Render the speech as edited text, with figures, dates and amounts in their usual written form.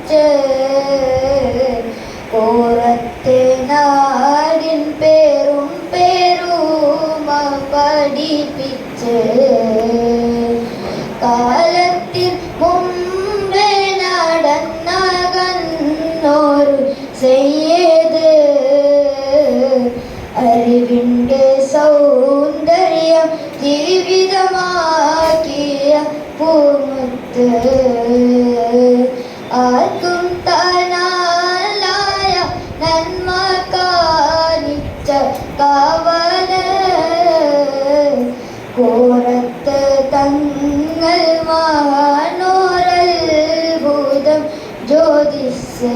പഠിപ്പിച്ച് കോറത്തെ നാടിൻ പേരും പേരുമ പഠിപ്പിച്ച് കാലത്തിൽ മുമ്പേ നടന്നകന്നോരു സയ്യിദ് അറിവിൻ്റെ സൗന്ദര്യം ജീവിതമാക്കിയ പൂമുത്ത് ആർക്കും താനാലായ നന്മ കാണിച്ച കാവല് കോറത്ത് തങ്ങൾ മഹാനോരത്ഭുതം ജ്യോതിസ്